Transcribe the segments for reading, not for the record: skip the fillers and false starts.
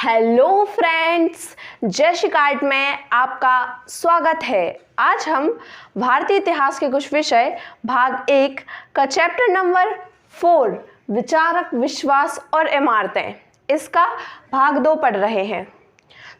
Hello friends, जय Shri card में आपका स्वागत है। आज हम भारतीय इतिहास के कुछ विषय भाग 1 का चैप्टर नंबर 4 विचारक, विश्वास और इमारतें, इसका भाग 2 पढ़ रहे हैं।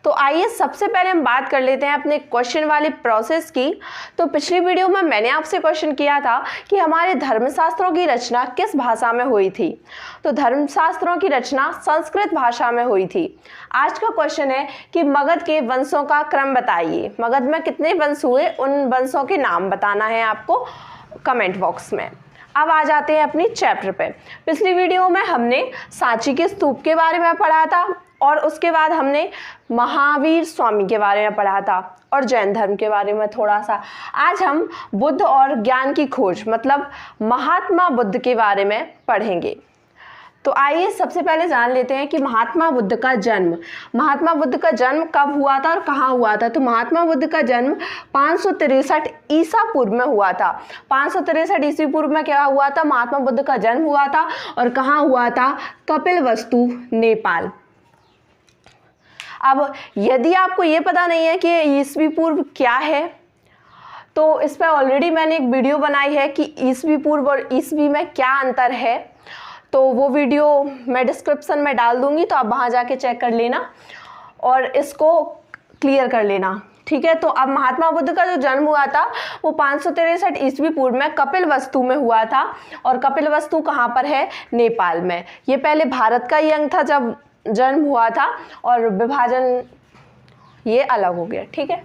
तो आइए सबसे पहले हम बात कर लेते हैं अपने क्वेश्चन वाली प्रोसेस की। तो पिछली वीडियो में मैंने आपसे क्वेश्चन किया था कि हमारे धर्मशास्त्रों की रचना किस भाषा में हुई थी। तो धर्मशास्त्रों की रचना संस्कृत भाषा में हुई थी। आज का क्वेश्चन है कि मगध के वंशों का क्रम बताइए। मगध में कितने वंश हुए, उन वंशों के नाम बताना है आपको कमेंट बॉक्स में। अब आ जाते हैं अपनी चैप्टर पे। पिछली वीडियो में हमने सांची के स्तूप के बारे में पढ़ा था और उसके बाद हमने महावीर स्वामी के बारे में पढ़ा था और जैन धर्म के बारे में थोड़ा सा। आज हम बुद्ध और ज्ञान की खोज मतलब महात्मा बुद्ध के बारे में पढ़ेंगे। तो आइए सबसे पहले जान लेते हैं कि महात्मा बुद्ध का जन्म कब हुआ था और कहाँ हुआ था। तो महात्मा बुद्ध का जन्म 563 ईसा पूर्व में हुआ था। 563 ईसा पूर्व में क्या हुआ था, महात्मा बुद्ध का जन्म हुआ था और कहाँ हुआ था, कपिलवस्तु, नेपाल। अब यदि आपको ये पता नहीं है कि ईसवी पूर्व क्या है, तो इस पर ऑलरेडी मैंने एक वीडियो बनाई है कि ईसवी पूर्व और ईसवी में क्या अंतर है। तो वो वीडियो मैं डिस्क्रिप्शन में डाल दूंगी, तो आप वहाँ जाके चेक कर लेना और इसको क्लियर कर लेना, ठीक है। तो अब महात्मा बुद्ध का जो जन्म हुआ था वो 563 ईस्वी पूर्व में कपिलवस्तु में हुआ था। और कपिलवस्तु कहाँ पर है, नेपाल में। ये पहले भारत का ही अंग था जब जन्म हुआ था और विभाजन ये अलग हो गया, ठीक है।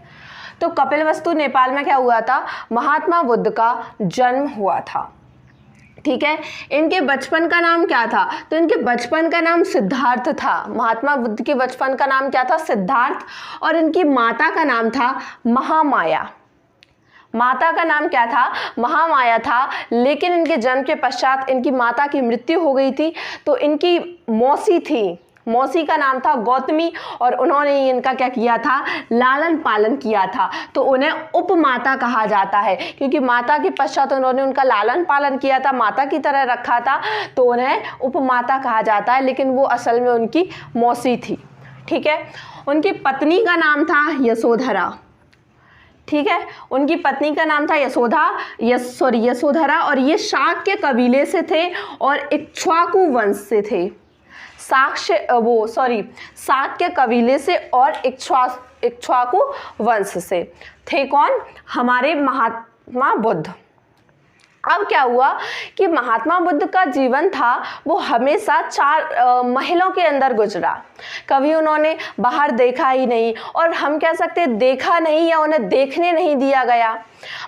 तो कपिलवस्तु नेपाल में क्या हुआ था, महात्मा बुद्ध का जन्म हुआ था, ठीक है। इनके बचपन का नाम क्या था, तो इनके बचपन का नाम सिद्धार्थ था। महात्मा बुद्ध के बचपन का नाम क्या था, सिद्धार्थ। और इनकी माता का नाम था महामाया। माता का नाम क्या था, महामाया था। लेकिन इनके जन्म के पश्चात इनकी माता की मृत्यु हो गई थी, तो इनकी मौसी थी, मौसी का नाम था गौतमी, और उन्होंने इनका क्या किया था, लालन पालन किया था। तो उन्हें उपमाता कहा जाता है, क्योंकि माता के पश्चात उन्होंने उनका लालन पालन किया था, माता की तरह रखा था, तो उन्हें उपमाता कहा जाता है। लेकिन वो असल में उनकी मौसी थी, ठीक है। उनकी पत्नी का नाम था यशोधरा, ठीक है। उनकी पत्नी का नाम था यशोधरा, और ये शाक्य कबीले से थे और इक्ष्वाकु वंश से थे। शाक्य कबीले से और इक्ष्वाकु वंश से थे। कौन, हमारे महात्मा बुद्ध। अब क्या हुआ कि महात्मा बुद्ध का जीवन था वो हमेशा 4 महलों के अंदर गुजरा। कभी उन्होंने बाहर देखा ही नहीं, और हम कह सकते देखा नहीं या उन्हें देखने नहीं दिया गया।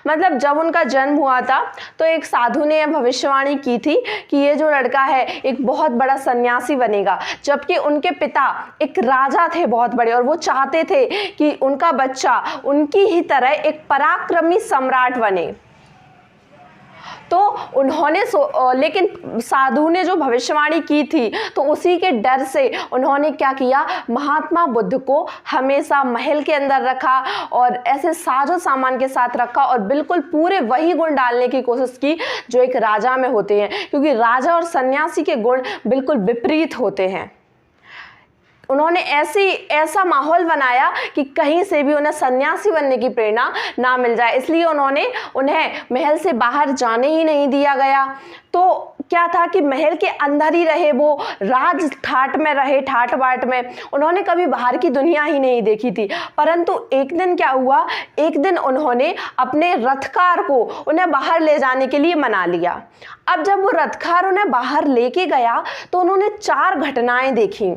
मतलब जब उनका जन्म हुआ था तो एक साधु ने भविष्यवाणी की थी कि ये जो लड़का है एक बहुत बड़ा सन्यासी बनेगा, जबकि उनके पिता एक राजा थे बहुत बड़े, और वो चाहते थे कि उनका बच्चा उनकी ही तरह एक पराक्रमी सम्राट बने। तो उन्होंने लेकिन साधु ने जो भविष्यवाणी की थी, तो उसी के डर से उन्होंने क्या किया, महात्मा बुद्ध को हमेशा महल के अंदर रखा और ऐसे साजो सामान के साथ रखा, और बिल्कुल पूरे वही गुण डालने की कोशिश की जो एक राजा में होते हैं, क्योंकि राजा और सन्यासी के गुण बिल्कुल विपरीत होते हैं। उन्होंने ऐसा माहौल बनाया कि कहीं से भी उन्हें सन्यासी बनने की प्रेरणा ना मिल जाए, इसलिए उन्हें महल से बाहर जाने ही नहीं दिया गया। तो क्या था कि महल के अंदर ही रहे, वो राज ठाट में रहे, ठाट बाट में। उन्होंने कभी बाहर की दुनिया ही नहीं देखी थी। परंतु एक दिन क्या हुआ, एक दिन उन्होंने अपने रथकार को उन्हें बाहर ले जाने के लिए मना लिया। अब जब वो रथकार उन्हें बाहर लेके गया तो उन्होंने 4 घटनाएं देखी,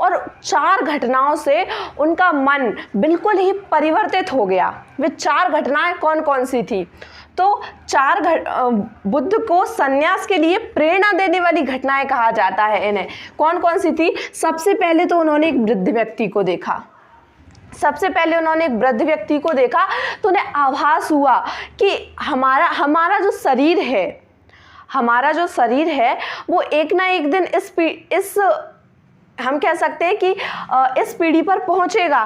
और 4 घटनाओं से उनका मन बिल्कुल ही परिवर्तित हो गया। वे 4 घटनाएं कौन कौन सी थी, तो 4 बुद्ध को संन्यास के लिए प्रेरणा देने वाली घटनाएं कहा जाता है इन्हें। कौन कौन सी थी, सबसे पहले तो उन्होंने एक वृद्ध व्यक्ति को देखा। तो उन्हें आभास हुआ कि हमारा जो शरीर है वो एक ना एक दिन इस हम कह सकते हैं कि इस पीढ़ी पर पहुंचेगा।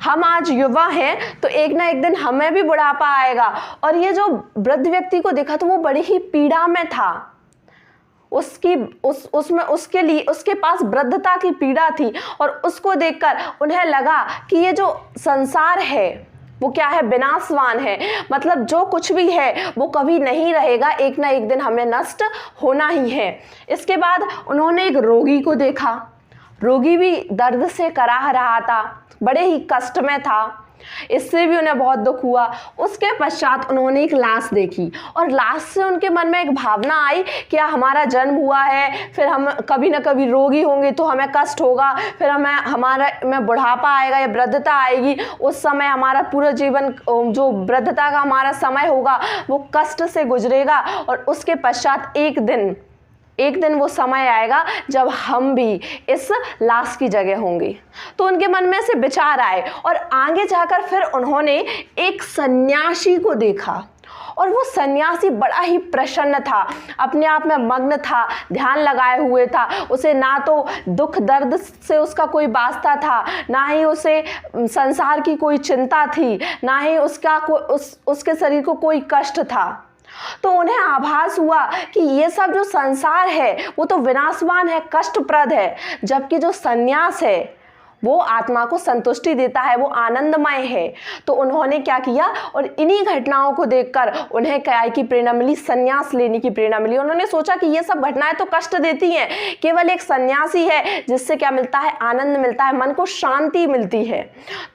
हम आज युवा हैं तो एक ना एक दिन हमें भी बुढ़ापा आएगा। और ये जो वृद्ध व्यक्ति को देखा तो वो बड़ी ही पीड़ा में था, उसमें उसके लिए उसके पास वृद्धता की पीड़ा थी और उसको देखकर उन्हें लगा कि ये जो संसार है वो क्या है, विनाशवान है। मतलब जो कुछ भी है वो कभी नहीं रहेगा, एक ना एक दिन हमें नष्ट होना ही है। इसके बाद उन्होंने एक रोगी को देखा। रोगी भी दर्द से कराह रहा था, बड़े ही कष्ट में था, इससे भी उन्हें बहुत दुख हुआ। उसके पश्चात उन्होंने एक लाश देखी और लाश से उनके मन में एक भावना आई, क्या हमारा जन्म हुआ है, फिर हम कभी ना कभी रोगी होंगे तो हमें कष्ट होगा, फिर हमें बुढ़ापा आएगा या वृद्धता आएगी, उस समय हमारा पूरा जीवन जो वृद्धता का हमारा समय होगा वो कष्ट से गुजरेगा और उसके पश्चात एक दिन वो समय आएगा जब हम भी इस लाश की जगह होंगे। तो उनके मन में से विचार आए और आगे जाकर फिर उन्होंने एक सन्यासी को देखा और वो सन्यासी बड़ा ही प्रसन्न था, अपने आप में मग्न था, ध्यान लगाए हुए था। उसे ना तो दुख दर्द से उसका कोई वास्ता था, ना ही उसे संसार की कोई चिंता थी, ना ही उसके शरीर को कोई कष्ट था। तो उन्हें आभास हुआ कि ये सब जो संसार है वो तो विनाशवान है, कष्टप्रद है, जबकि जो संन्यास है वो आत्मा को संतुष्टि देता है, वो आनंदमय है। तो उन्होंने क्या किया और इन्हीं घटनाओं को देखकर उन्हें क्या की प्रेरणा मिली, संन्यास लेने की प्रेरणा मिली। उन्होंने सोचा कि ये सब घटनाएं तो कष्ट देती हैं, केवल एक सन्यासी है जिससे क्या मिलता है, आनंद मिलता है, मन को शांति मिलती है।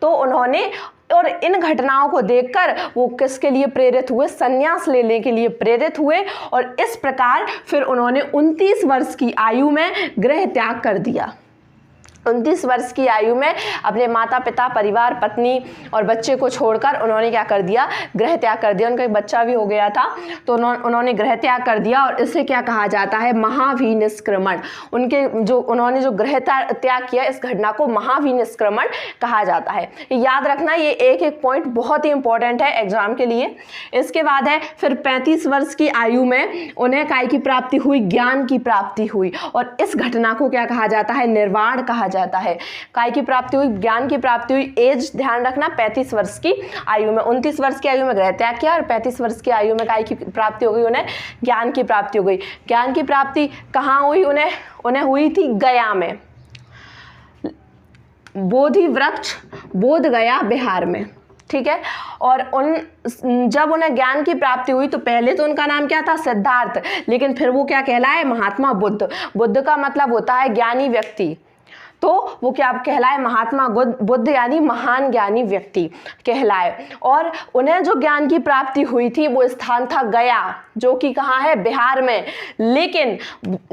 तो उन्होंने और इन घटनाओं को देखकर वो किसके लिए प्रेरित हुए, संन्यास लेने के लिए प्रेरित हुए और इस प्रकार फिर उन्होंने 29 वर्ष की आयु में गृह त्याग कर दिया। 29 वर्ष की आयु में अपने माता पिता, परिवार, पत्नी और बच्चे को छोड़कर उन्होंने क्या कर दिया, गृह त्याग कर दिया। उनका एक बच्चा भी हो गया था तो उन्होंने गृह त्याग कर दिया और इसे क्या कहा जाता है, महाभिनिष्क्रमण। उन्होंने जो गृह त्याग किया, इस घटना को महाभिनिष्क्रमण कहा जाता है। याद रखना, ये एक पॉइंट बहुत ही इंपॉर्टेंट है एग्जाम के लिए। इसके बाद है फिर 35 वर्ष की आयु में उन्हें काय की प्राप्ति हुई, ज्ञान की प्राप्ति हुई और इस घटना को क्या कहा जाता है, निर्वाण कहा जाता है। काय की प्राप्ति हुई, ज्ञान की प्राप्ति हुई। एज ध्यान रखना, 35 वर्ष की आयु में, 29 वर्ष की आयु में गृह त्याग किया और 35 वर्ष की आयु में काय की प्राप्ति हो गई, उन्हें ज्ञान की प्राप्ति हो गई। ज्ञान की प्राप्ति कहाँ हुई, उन्हें हुई थी गया में, बोधि वृक्ष बोध गया बिहार में, ठीक है। और जब उन्हें ज्ञान की प्राप्ति हुई तो पहले तो उनका नाम क्या था, सिद्धार्थ, लेकिन फिर वो क्या कहलाए, महात्मा बुद्ध। बुद्ध का मतलब होता है ज्ञानी व्यक्ति, तो वो क्या कहलाए, महात्मा बुद्ध यानी महान ज्ञानी व्यक्ति कहलाए। और उन्हें जो ज्ञान की प्राप्ति हुई थी वो स्थान था गया, जो कि कहाँ है, बिहार में। लेकिन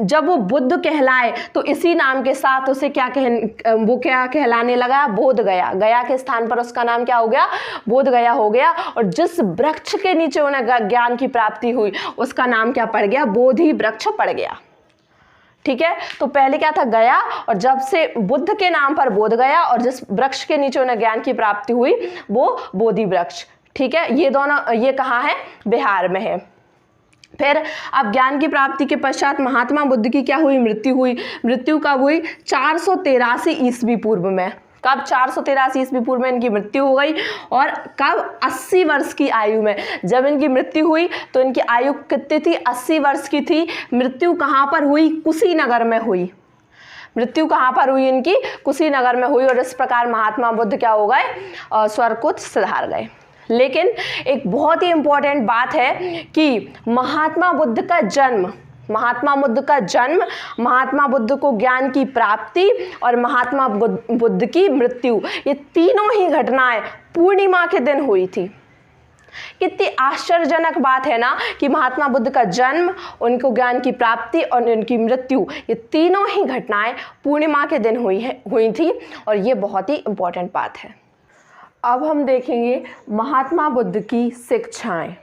जब वो बुद्ध कहलाए तो इसी नाम के साथ उसे वो क्या कहलाने लगा, बोध गया। गया के स्थान पर उसका नाम क्या हो गया, बोध गया हो गया। और जिस वृक्ष के नीचे उन्हें ज्ञान की प्राप्ति हुई उसका नाम क्या पड़ गया, बोधि वृक्ष पड़ गया, ठीक है। तो पहले क्या था, गया, और जब से बुद्ध के नाम पर बोध गया और जिस वृक्ष के नीचे उन्हें ज्ञान की प्राप्ति हुई वो बोधि वृक्ष, ठीक है। ये दोनों, ये कहाँ है, बिहार में है। फिर अब ज्ञान की प्राप्ति के पश्चात महात्मा बुद्ध की क्या हुई, मृत्यु हुई। मृत्यु कब हुई, 483 ईस्वी पूर्व में। कब, 483 ईस्वी पूर्व में इनकी मृत्यु हो गई। और कब, 80 वर्ष की आयु में। जब इनकी मृत्यु हुई तो इनकी आयु कितनी थी, 80 वर्ष की थी। मृत्यु कहाँ पर हुई, कुशीनगर में हुई। मृत्यु कहाँ पर हुई इनकी, कुशीनगर में हुई। और इस प्रकार महात्मा बुद्ध क्या हो गए, स्वर्ग को सिधार गए। लेकिन एक बहुत ही इंपॉर्टेंट बात है कि महात्मा बुद्ध का जन्म, महात्मा बुद्ध को ज्ञान की प्राप्ति और महात्मा बुद्ध की मृत्यु, ये तीनों ही घटनाएं पूर्णिमा के दिन हुई थी। कितनी आश्चर्यजनक बात है ना कि महात्मा बुद्ध का जन्म, उनको ज्ञान की प्राप्ति और उनकी मृत्यु, ये तीनों ही घटनाएं पूर्णिमा के दिन हुई थी। और ये बहुत ही इंपॉर्टेंट बात है। अब हम देखेंगे महात्मा बुद्ध की शिक्षाएं।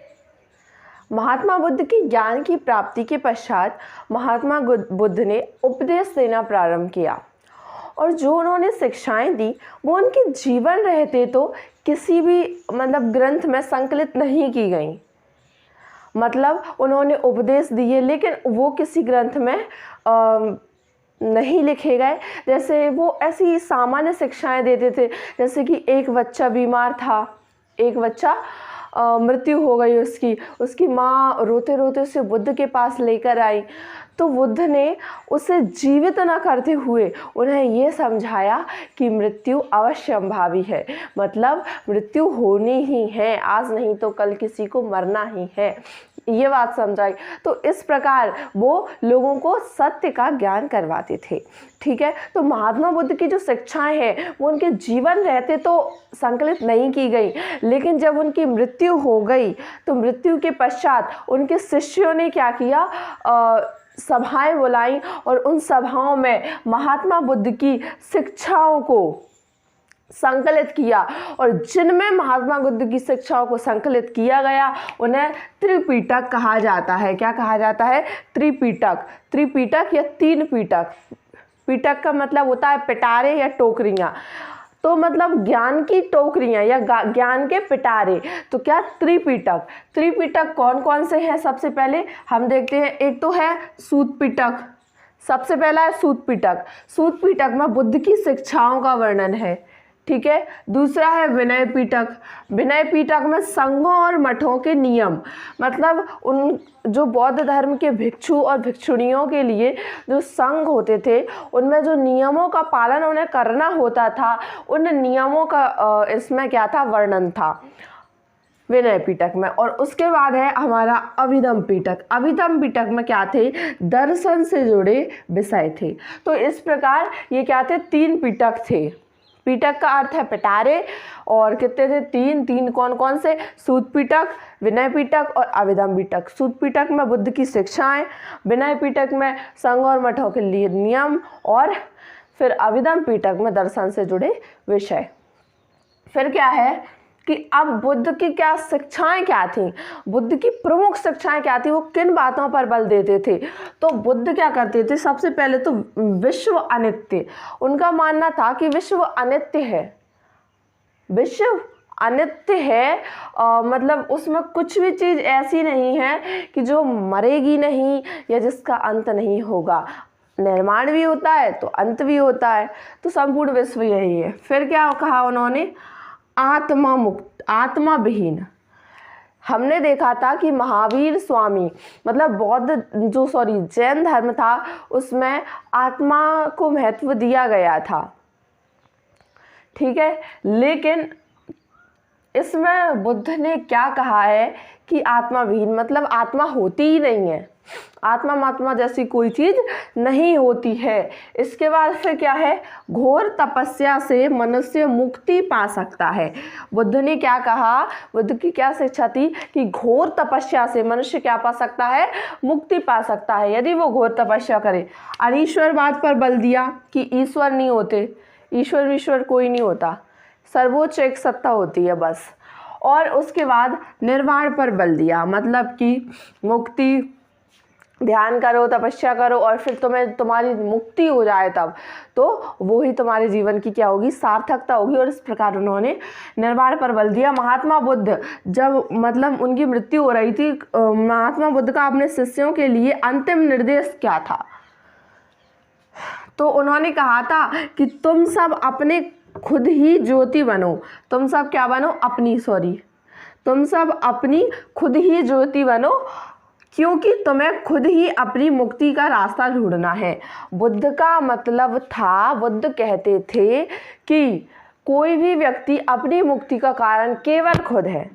महात्मा बुद्ध की ज्ञान की प्राप्ति के पश्चात महात्मा बुद्ध ने उपदेश देना प्रारंभ किया और जो उन्होंने शिक्षाएं दी वो उनके जीवन रहते तो किसी भी ग्रंथ में संकलित नहीं की गई। मतलब उन्होंने उपदेश दिए लेकिन वो किसी ग्रंथ में नहीं लिखे गए। जैसे वो ऐसी सामान्य शिक्षाएं देते थे, जैसे कि एक बच्चा बीमार था, एक बच्चा मृत्यु हो गई उसकी माँ रोते रोते उसे बुद्ध के पास लेकर आई। तो बुद्ध ने उसे जीवित न करते हुए उन्हें ये समझाया कि मृत्यु अवश्यंभावी है, मतलब मृत्यु होनी ही है, आज नहीं तो कल किसी को मरना ही है, ये बात समझाई। तो इस प्रकार वो लोगों को सत्य का ज्ञान करवाते थे। ठीक है, तो महात्मा बुद्ध की जो शिक्षाएं हैं वो उनके जीवन रहते तो संकलित नहीं की गई, लेकिन जब उनकी मृत्यु हो गई तो मृत्यु के पश्चात उनके शिष्यों ने क्या किया, सभाएं बुलाई और उन सभाओं में महात्मा बुद्ध की शिक्षाओं को संकलित किया, और जिनमें महात्मा बुद्ध की शिक्षाओं को संकलित किया गया उन्हें त्रिपिटक कहा जाता है। क्या कहा जाता है? त्रिपिटक या तीन पिटक। पिटक का मतलब होता है पिटारे या टोकरियाँ, तो मतलब ज्ञान की टोकरियाँ या ज्ञान के पिटारे। तो क्या त्रिपिटक कौन कौन से हैं? सबसे पहले हम देखते हैं, एक तो है सूत पिटक। सबसे पहला है सूत पिटक में बुद्ध की शिक्षाओं का वर्णन है। ठीक है, दूसरा है विनय पिटक में संघों और मठों के नियम, मतलब उन जो बौद्ध धर्म के भिक्षु और भिक्षुणियों के लिए जो संघ होते थे उनमें जो नियमों का पालन उन्हें करना होता था, उन नियमों का इसमें क्या था, वर्णन था विनय पिटक में। और उसके बाद है हमारा अभिधम पिटक में क्या थे, दर्शन से जुड़े विषय थे। तो इस प्रकार ये क्या थे, तीन पिटक थे। पिटक का अर्थ है पिटारे, और कितने थे, तीन कौन कौन से, सूत पिटक, विनय पिटक और अभिधम पिटक। सूत पिटक में बुद्ध की शिक्षाएं, विनय पिटक में संघ और मठों के लिए नियम, और फिर अभिधम पिटक में दर्शन से जुड़े विषय। फिर क्या है कि अब बुद्ध की क्या शिक्षाएं क्या थी, बुद्ध की प्रमुख शिक्षाएं क्या थी, वो किन बातों पर बल देते थे। तो बुद्ध क्या करते थे, सबसे पहले तो विश्व अनित्य, उनका मानना था कि विश्व अनित्य है, मतलब उसमें कुछ भी चीज़ ऐसी नहीं है कि जो मरेगी नहीं या जिसका अंत नहीं होगा। निर्माण भी होता है तो अंत भी होता है, तो संपूर्ण विश्व यही है। फिर क्या कहा उन्होंने, आत्मा मुक्त, आत्मा विहीन। हमने देखा था कि महावीर स्वामी, मतलब जैन धर्म था, उसमें आत्मा को महत्व दिया गया था। ठीक है, लेकिन इसमें बुद्ध ने क्या कहा है कि आत्मा विहीन, मतलब आत्मा होती ही नहीं है, आत्मा जैसी कोई चीज़ नहीं होती है। इसके बाद फिर क्या है, घोर तपस्या से मनुष्य मुक्ति पा सकता है। बुद्ध ने क्या कहा, बुद्ध की क्या शिक्षा थी कि घोर तपस्या से मनुष्य क्या पा सकता है, मुक्ति पा सकता है, यदि वो घोर तपस्या करे। अनीश्वरवाद पर बल दिया कि ईश्वर नहीं होते, ईश्वर कोई नहीं होता, सर्वोच्च एक सत्ता होती है बस। और उसके बाद निर्वाण पर बल दिया, मतलब कि मुक्ति, ध्यान करो, तपस्या करो और फिर तुम्हारी मुक्ति हो जाए तब, तो वो ही तुम्हारे जीवन की क्या होगी, सार्थकता होगी। और इस प्रकार उन्होंने निर्वाण पर बल दिया। महात्मा बुद्ध जब मतलब उनकी मृत्यु हो रही थी, महात्मा बुद्ध का अपने शिष्यों के लिए अंतिम निर्देश क्या था, तो उन्होंने कहा था कि तुम सब अपने खुद ही ज्योति बनो। तुम सब क्या बनो, तुम सब अपनी खुद ही ज्योति बनो, क्योंकि तुम्हें खुद ही अपनी मुक्ति का रास्ता ढूंढना है। बुद्ध का मतलब था, बुद्ध कहते थे कि कोई भी व्यक्ति अपनी मुक्ति का कारण केवल खुद है।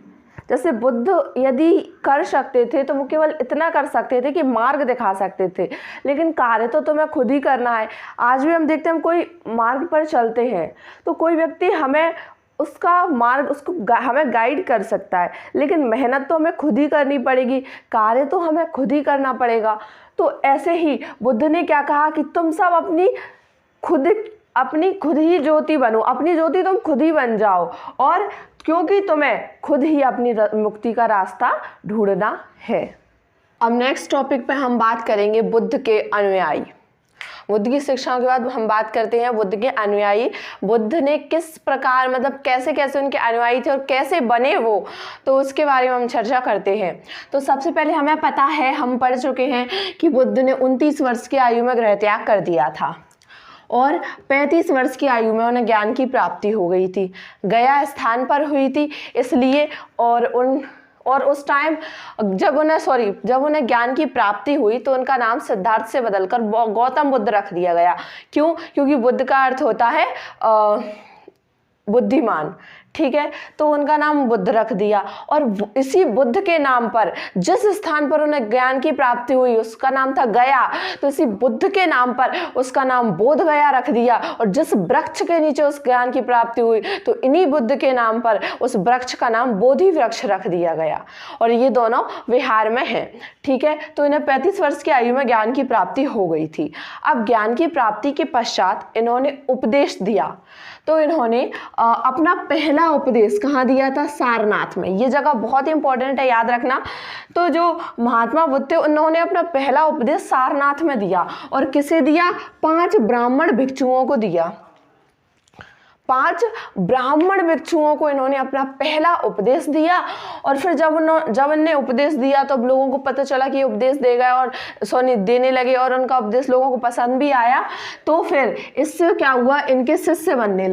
जैसे बुद्ध यदि कर सकते थे तो वो केवल इतना कर सकते थे कि मार्ग दिखा सकते थे, लेकिन कार्य तो तुम्हें खुद ही करना है। आज भी हम देखते हैं, हम कोई मार्ग पर चलते हैं तो कोई व्यक्ति हमें उसका मार्ग हमें गाइड कर सकता है, लेकिन मेहनत तो हमें खुद ही करनी पड़ेगी, कार्य तो हमें खुद ही करना पड़ेगा। तो ऐसे ही बुद्ध ने क्या कहा कि तुम सब अपनी खुद ही ज्योति बनो, अपनी ज्योति तुम खुद ही बन जाओ, और क्योंकि तुम्हें खुद ही अपनी मुक्ति का रास्ता ढूंढना है। अब नेक्स्ट टॉपिक पे हम बात करेंगे बुद्ध के अनुयायी। बुद्ध की शिक्षाओं के बाद हम बात करते हैं बुद्ध के अनुयायी। बुद्ध ने किस प्रकार, मतलब कैसे कैसे उनके अनुयायी थे और कैसे बने वो, तो उसके बारे में हम चर्चा करते हैं। तो सबसे पहले हमें पता है, हम पढ़ चुके हैं कि बुद्ध ने 29 वर्ष की आयु में गृह त्याग कर दिया था। और 35 वर्ष की आयु में उन्हें ज्ञान की प्राप्ति हो गई थी। गया स्थान पर हुई थी इसलिए, और उस टाइम जब उन्हें ज्ञान की प्राप्ति हुई तो उनका नाम सिद्धार्थ से बदलकर गौतम बुद्ध रख दिया गया। क्यों? क्योंकि बुद्ध का अर्थ होता है बुद्धिमान, ठीक है, तो उनका नाम बुद्ध रख दिया। और इसी बुद्ध के नाम पर जिस स्थान पर उन्हें ज्ञान की प्राप्ति हुई उसका नाम था गया, तो इसी बुद्ध के नाम पर उसका नाम बोध गया रख दिया। और जिस वृक्ष के नीचे उस ज्ञान की प्राप्ति हुई तो इन्हीं बुद्ध के नाम पर उस वृक्ष का नाम बोधि वृक्ष रख दिया गया। और ये दोनों विहार में हैं, ठीक है। तो इन्हें 35 वर्ष की आयु में ज्ञान की प्राप्ति हो गई थी। अब ज्ञान की प्राप्ति के पश्चात इन्होंने उपदेश दिया। तो इन्होंने अपना पहला उपदेश कहाँ दिया था? सारनाथ में। ये जगह बहुत इंपॉर्टेंट है, याद रखना। तो जो महात्मा बुद्ध थे उन्होंने अपना पहला उपदेश सारनाथ में दिया। और किसे दिया? 5 ब्राह्मण भिक्षुओं को दिया। 5 ब्राह्मण भिक्षुओं को इन्होंने अपना पहला उपदेश दिया। और फिर जब इन्हें उपदेश दिया तो लोगों को पता चला कि उपदेश दे गए और देने लगे और उनका उपदेश लोगों को पसंद भी आया। तो फिर इससे क्या हुआ? इनके शिष्य बनने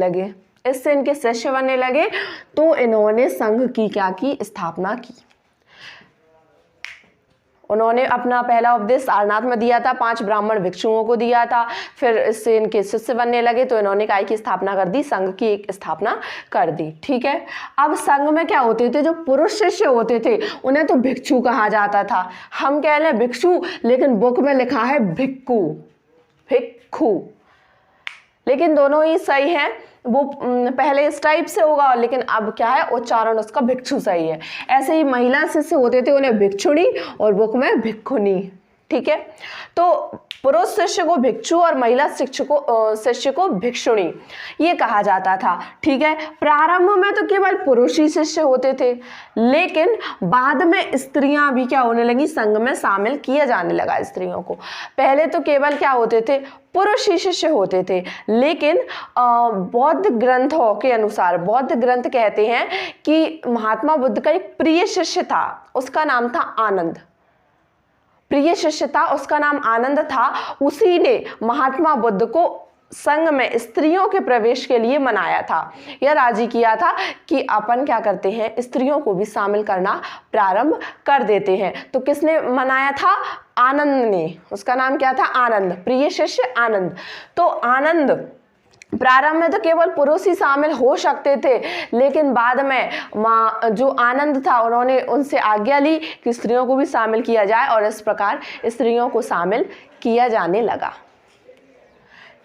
लगे। तो इन्होंने संघ की क्या की? स्थापना की। उन्होंने अपना पहला उपदेश सारनाथ में दिया था, 5 ब्राह्मण भिक्षुओं को दिया था। फिर इससे इनके शिष्य बनने लगे तो इन्होंने काय की स्थापना कर दी? संघ की एक स्थापना कर दी, ठीक है। अब संघ में क्या होते थे? जो पुरुष शिष्य होते थे उन्हें तो भिक्षु कहा जाता था। हम कह रहे हैं भिक्षु, लेकिन बुक में लिखा है भिक्खु, लेकिन दोनों ही सही है। वो पहले इस टाइप से होगा, लेकिन अब क्या है? उच्चारण उसका भिक्षु सही है। ऐसे ही महिला शिष्य होते थे उन्हें भिक्षुणी और बुक में भिक्खुनी, ठीक है। तो पुरुष शिष्य को भिक्षु और महिला शिष्य को भिक्षुणी ये कहा जाता था, ठीक है। प्रारंभ में तो केवल पुरुष ही शिष्य होते थे, लेकिन बाद में स्त्रियां भी क्या होने लगी? संघ में शामिल किया जाने लगा स्त्रियों को। पहले तो केवल क्या होते थे? पुरुष ही शिष्य होते थे, लेकिन बौद्ध ग्रंथों के अनुसार, बौद्ध ग्रंथ कहते हैं कि महात्मा बुद्ध का एक प्रिय शिष्य था, उसका नाम था आनंद। प्रिय शिष्य था, उसका नाम आनंद था। उसी ने महात्मा बुद्ध को संघ में स्त्रियों के प्रवेश के लिए मनाया था, या राजी किया था कि अपन क्या करते हैं? स्त्रियों को भी शामिल करना प्रारंभ कर देते हैं। तो किसने मनाया था? आनंद ने। उसका नाम क्या था? आनंद, प्रिय शिष्य आनंद। तो आनंद प्रारंभ में तो केवल पुरुष ही शामिल हो सकते थे, लेकिन बाद में जो आनंद था उन्होंने उनसे आज्ञा ली कि स्त्रियों को भी शामिल किया जाए, और इस प्रकार स्त्रियों को शामिल किया जाने लगा,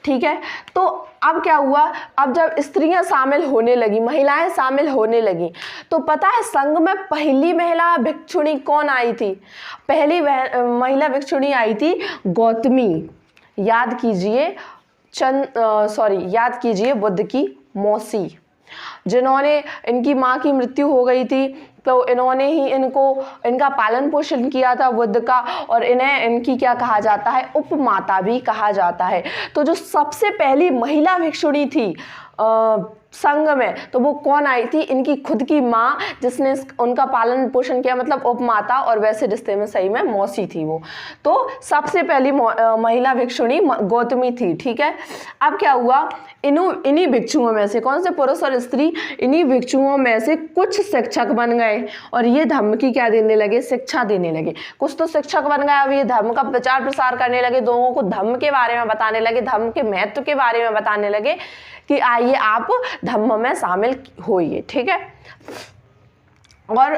ठीक है। तो अब क्या हुआ? अब जब स्त्रियां शामिल होने लगी, महिलाएं शामिल होने लगी, तो पता है संघ में पहली महिला भिक्षुणी कौन आई थी? पहली महिला भिक्षुणी आई थी गौतमी। याद कीजिए बुद्ध की मौसी, जिन्होंने, इनकी माँ की मृत्यु हो गई थी, तो इन्होंने ही इनका पालन पोषण किया था बुद्ध का, और इनकी क्या कहा जाता है? उपमाता भी कहा जाता है। तो जो सबसे पहली महिला भिक्षुणी थी संघ में, तो वो कौन आई थी? इनकी खुद की माँ, जिसने उनका पालन पोषण किया, मतलब उपमाता, और वैसे रिश्ते में सही में मौसी थी वो। तो सबसे पहली महिला भिक्षुणी गौतमी थी, ठीक है। अब क्या हुआ? इन्हीं भिक्षुओं में से, कौन से? पुरुष और स्त्री, इन्हीं भिक्षुओं में से कुछ शिक्षक बन गए और ये धर्म की क्या देने लगे? शिक्षा देने लगे। कुछ तो शिक्षक बन गए, अब ये धर्म का प्रचार प्रसार करने लगे, लोगों को धर्म के बारे में बताने लगे, धर्म के महत्व के बारे में बताने लगे कि आइए आप धम्म में शामिल होइए, ठीक है। और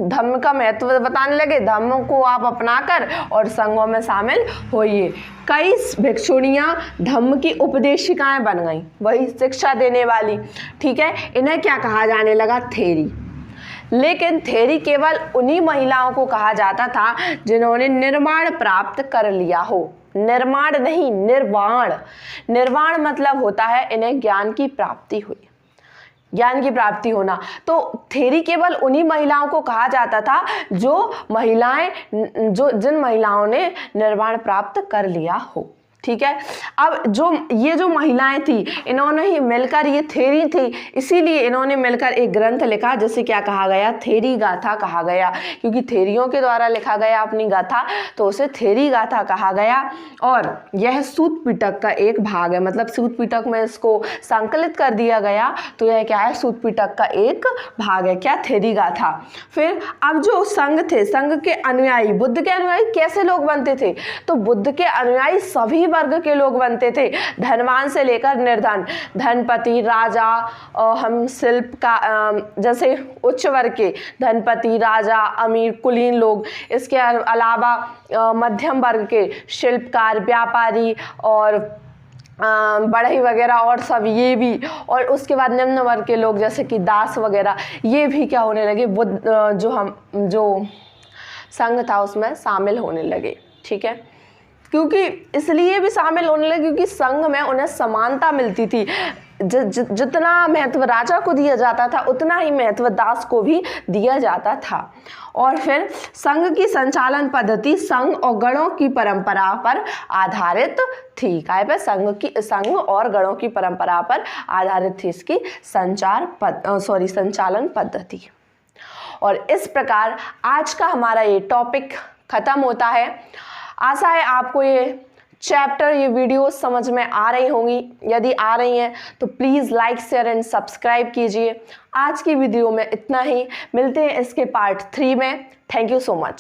धम्म का महत्व बताने लगे, धम्म को आप अपनाकर और संघों में शामिल होइए। कई भिक्षुणियां धम्म की उपदेशिकाएं बन गई, वही शिक्षा देने वाली, ठीक है। इन्हें क्या कहा जाने लगा? थेरी। लेकिन थेरी केवल उन्हीं महिलाओं को कहा जाता था जिन्होंने निर्वाण प्राप्त कर लिया हो। निर्माण नहीं, निर्वाण। निर्वाण मतलब होता है इन्हें ज्ञान की प्राप्ति हुई, ज्ञान की प्राप्ति होना। तो थेरी केवल उन्हीं महिलाओं को कहा जाता था जिन महिलाओं ने निर्वाण प्राप्त कर लिया हो, ठीक है। अब ये जो महिलाएं थी, इन्होंने ही मिलकर, ये थेरी थी, इसीलिए इन्होंने मिलकर एक ग्रंथ लिखा जिसे क्या कहा गया, थेरी गाथा कहा गया, क्योंकि थेरियों के द्वारा लिखा गया अपनी गाथा तो उसे थेरी गाथा कहा गया। और यह सूत पिटक का एक भाग है, मतलब सूत पिटक में इसको संकलित कर दिया गया, तो यह क्या है, सूत पिटक का एक भाग है, क्या, थेरी गाथा। फिर अब जो संघ थे, संघ के अनुयायी, बुद्ध के अनुयायी कैसे लोग बनते थे, तो बुद्ध के अनुयायी सभी वर्ग के लोग बनते थे, धनवान से लेकर निर्धन, धनपति, राजा, हम शिल्प का जैसे उच्च वर्ग के धनपति, राजा, अमीर, कुलीन लोग, इसके अलावा मध्यम वर्ग के शिल्पकार, व्यापारी और बढ़ई वगैरह और सब ये भी, और उसके बाद निम्न वर्ग के लोग जैसे कि दास वगैरह, ये भी क्या होने लगे, बुद्ध जो संघ था उसमें शामिल होने लगे, ठीक है। क्योंकि इसलिए भी शामिल होने लगे क्योंकि संघ में उन्हें समानता मिलती थी, जितना महत्व राजा को दिया जाता था उतना ही महत्व दास को भी दिया जाता था। और फिर संघ की संचालन पद्धति संघ और गणों की परंपरा पर आधारित थी। काय पर, संघ और गणों की परंपरा पर आधारित थी इसकी संचालन पद्धति। और इस प्रकार आज का हमारा ये टॉपिक खत्म होता है। आशा है आपको ये चैप्टर, ये वीडियो समझ में आ रही होंगी। यदि आ रही हैं तो please like, share and subscribe कीजिए। आज की वीडियो में इतना ही, मिलते हैं इसके पार्ट 3 में। Thank you so much.